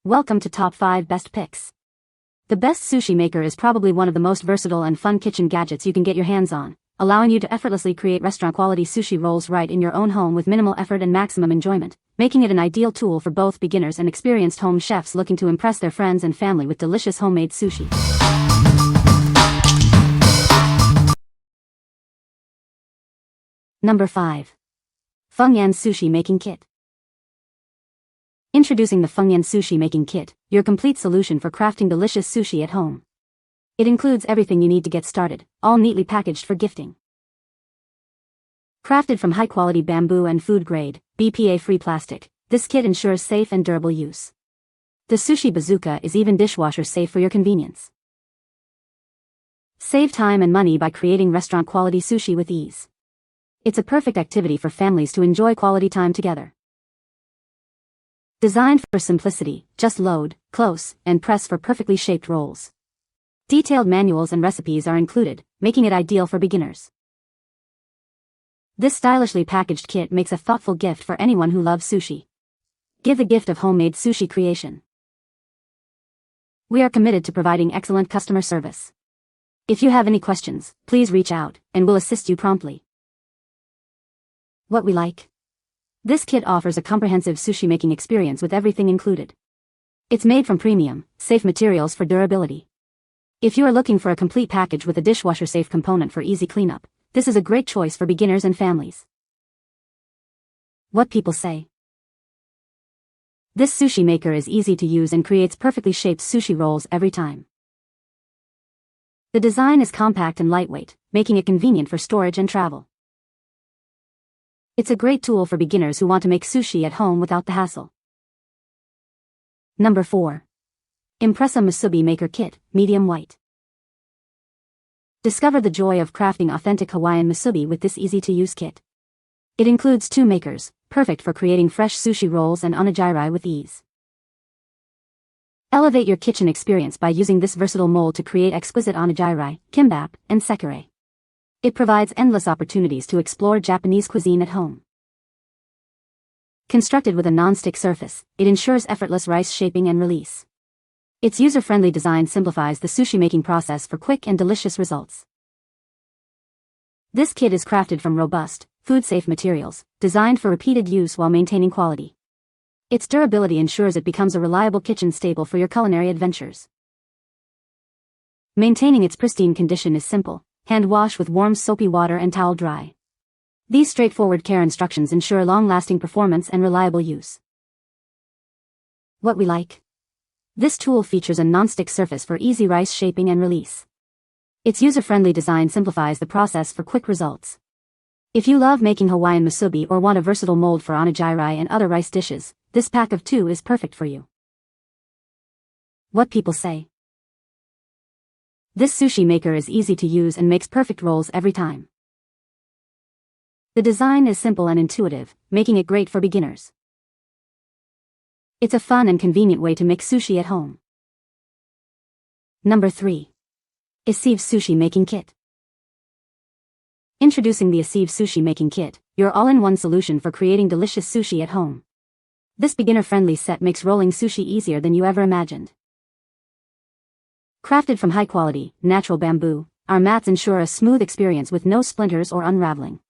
Welcome to Top 5 Best Picks. The Best Sushi Maker is probably one of the most versatile and fun kitchen gadgets you can get your hands on, allowing you to effortlessly create restaurant-quality sushi rolls right in your own home with minimal effort and maximum enjoyment, making it an ideal tool for both beginners and experienced home chefs looking to impress their friends and family with delicious homemade sushi. Number 5. FUNGYAND Sushi Making Kit. Introducing the FUNGYAND Sushi Making Kit, your complete solution for crafting delicious sushi at home. It includes everything you need to get started, all neatly packaged for gifting. Crafted from high-quality bamboo and food-grade, BPA-free plastic, this kit ensures safe and durable use. The Sushi Bazooka is even dishwasher safe for your convenience. Save time and money by creating restaurant-quality sushi with ease. It's a perfect activity for families to enjoy quality time together. Designed for simplicity, just load, close, and press for perfectly shaped rolls. Detailed manuals and recipes are included, making it ideal for beginners. This stylishly packaged kit makes a thoughtful gift for anyone who loves sushi. Give the gift of homemade sushi creation. We are committed to providing excellent customer service. If you have any questions, please reach out, and we'll assist you promptly. What we like. This kit offers a comprehensive sushi making experience with everything included. It's made from premium, safe materials for durability. If you are looking for a complete package with a dishwasher-safe component for easy cleanup, this is a great choice for beginners and families. What people say. This sushi maker is easy to use and creates perfectly shaped sushi rolls every time. The design is compact and lightweight, making it convenient for storage and travel. It's a great tool for beginners who want to make sushi at home without the hassle. Number 4. IMPRESA Musubi Maker Kit, Medium White. Discover the joy of crafting authentic Hawaiian musubi with this easy-to-use kit. It includes 2 makers, perfect for creating fresh sushi rolls and onigiri with ease. Elevate your kitchen experience by using this versatile mold to create exquisite onigiri, kimbap, and sekire. It provides endless opportunities to explore Japanese cuisine at home. Constructed with a non-stick surface, it ensures effortless rice shaping and release. Its user-friendly design simplifies the sushi making process for quick and delicious results. This kit is crafted from robust, food-safe materials, designed for repeated use while maintaining quality. Its durability ensures it becomes a reliable kitchen staple for your culinary adventures. Maintaining its pristine condition is simple. Hand wash with warm soapy water and towel dry. These straightforward care instructions ensure long-lasting performance and reliable use. What we like. This tool features a non-stick surface for easy rice shaping and release. Its user-friendly design simplifies the process for quick results. If you love making Hawaiian musubi or want a versatile mold for onigiri and other rice dishes, this pack of 2 is perfect for you. What people say. This sushi maker is easy to use and makes perfect rolls every time. The design is simple and intuitive, making it great for beginners. It's a fun and convenient way to make sushi at home. Number 3. ISSEVE Sushi Making Kit. Introducing the ISSEVE Sushi Making Kit, your all-in-one solution for creating delicious sushi at home. This beginner-friendly set makes rolling sushi easier than you ever imagined. Crafted from high-quality, natural bamboo, our mats ensure a smooth experience with no splinters or unraveling.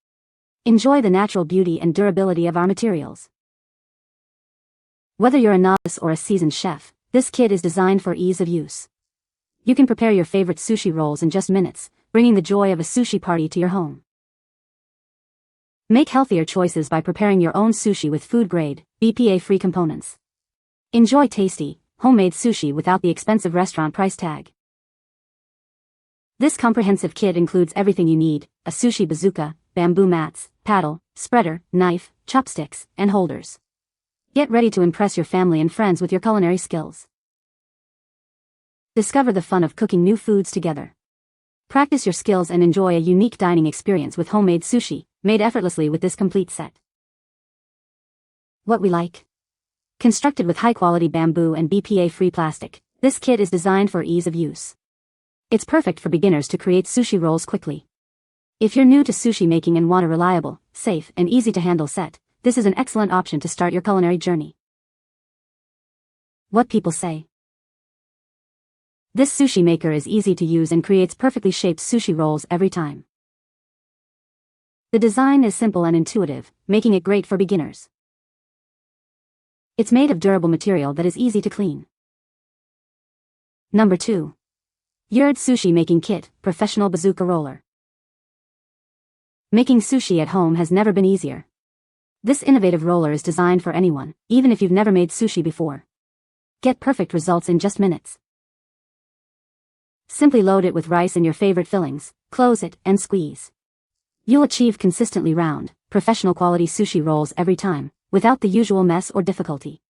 Enjoy the natural beauty and durability of our materials. Whether you're a novice or a seasoned chef, this kit is designed for ease of use. You can prepare your favorite sushi rolls in just minutes, bringing the joy of a sushi party to your home. Make healthier choices by preparing your own sushi with food-grade, BPA-free components. Enjoy tasty, homemade sushi without the expensive restaurant price tag. This comprehensive kit includes everything you need: a sushi bazooka, bamboo mats, paddle, spreader, knife, chopsticks, and holders. Get ready to impress your family and friends with your culinary skills. Discover the fun of cooking new foods together. Practice your skills and enjoy a unique dining experience with homemade sushi, made effortlessly with this complete set. What we like. Constructed with high-quality bamboo and BPA-free plastic, this kit is designed for ease of use. It's perfect for beginners to create sushi rolls quickly. If you're new to sushi making and want a reliable, safe, and easy-to-handle set, this is an excellent option to start your culinary journey. What people say. This sushi maker is easy to use and creates perfectly shaped sushi rolls every time. The design is simple and intuitive, making it great for beginners. It's made of durable material that is easy to clean. Number 2. URED Sushi Making Kit, Professional Bazooka Roller. Making sushi at home has never been easier. This innovative roller is designed for anyone, even if you've never made sushi before. Get perfect results in just minutes. Simply load it with rice and your favorite fillings, close it, and squeeze. You'll achieve consistently round, professional quality sushi rolls every time, without the usual mess or difficulty.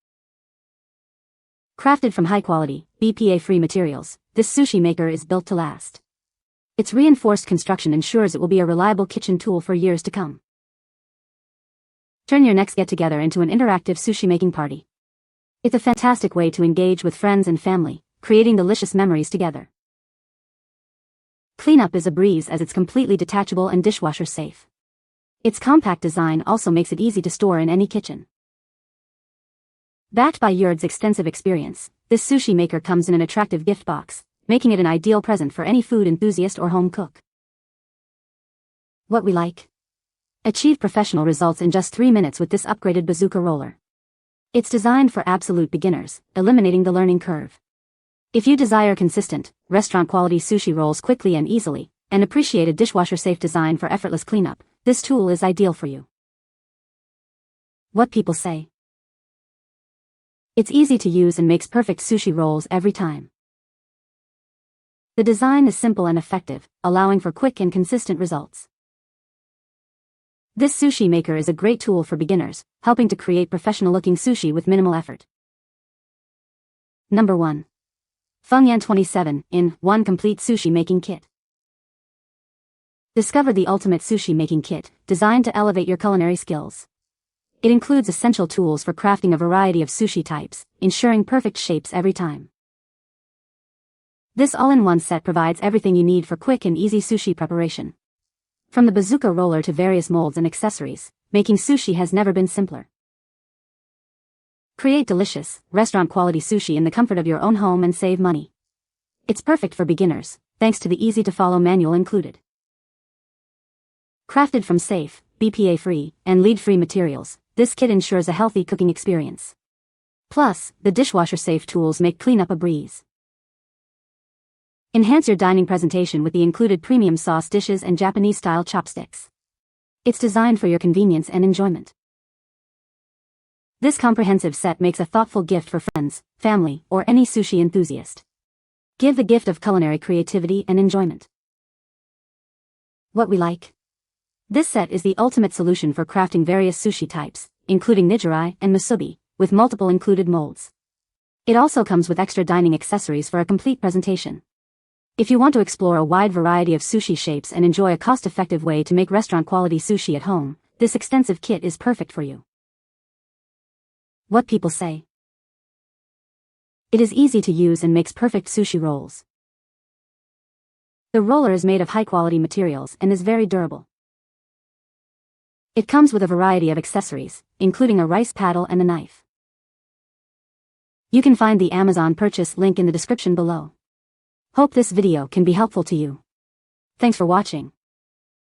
Crafted from high-quality, BPA-free materials, this sushi maker is built to last. Its reinforced construction ensures it will be a reliable kitchen tool for years to come. Turn your next get-together into an interactive sushi-making party. It's a fantastic way to engage with friends and family, creating delicious memories together. Cleanup is a breeze as it's completely detachable and dishwasher safe. Its compact design also makes it easy to store in any kitchen. Backed by URED's extensive experience, this sushi maker comes in an attractive gift box, making it an ideal present for any food enthusiast or home cook. What we like. Achieve professional results in just 3 minutes with this upgraded bazooka roller. It's designed for absolute beginners, eliminating the learning curve. If you desire consistent, restaurant-quality sushi rolls quickly and easily, and appreciate a dishwasher-safe design for effortless cleanup, this tool is ideal for you. What people say. It's easy to use and makes perfect sushi rolls every time. The design is simple and effective, allowing for quick and consistent results. This sushi maker is a great tool for beginners, helping to create professional-looking sushi with minimal effort. Number 1. FUNGYAND 27-in-1 Complete Sushi Making Kit. Discover the ultimate sushi making kit, designed to elevate your culinary skills. It includes essential tools for crafting a variety of sushi types, ensuring perfect shapes every time. This all-in-one set provides everything you need for quick and easy sushi preparation. From the bazooka roller to various molds and accessories, making sushi has never been simpler. Create delicious, restaurant-quality sushi in the comfort of your own home and save money. It's perfect for beginners, thanks to the easy-to-follow manual included. Crafted from safe, BPA-free, and lead-free materials, this kit ensures a healthy cooking experience. Plus, the dishwasher-safe tools make cleanup a breeze. Enhance your dining presentation with the included premium sauce dishes and Japanese-style chopsticks. It's designed for your convenience and enjoyment. This comprehensive set makes a thoughtful gift for friends, family, or any sushi enthusiast. Give the gift of culinary creativity and enjoyment. What we like. This set is the ultimate solution for crafting various sushi types, including nigiri and musubi, with multiple included molds. It also comes with extra dining accessories for a complete presentation. If you want to explore a wide variety of sushi shapes and enjoy a cost-effective way to make restaurant-quality sushi at home, this extensive kit is perfect for you. What people say. It is easy to use and makes perfect sushi rolls. The roller is made of high-quality materials and is very durable. It comes with a variety of accessories, including a rice paddle and a knife. You can find the Amazon purchase link in the description below. Hope this video can be helpful to you. Thanks for watching.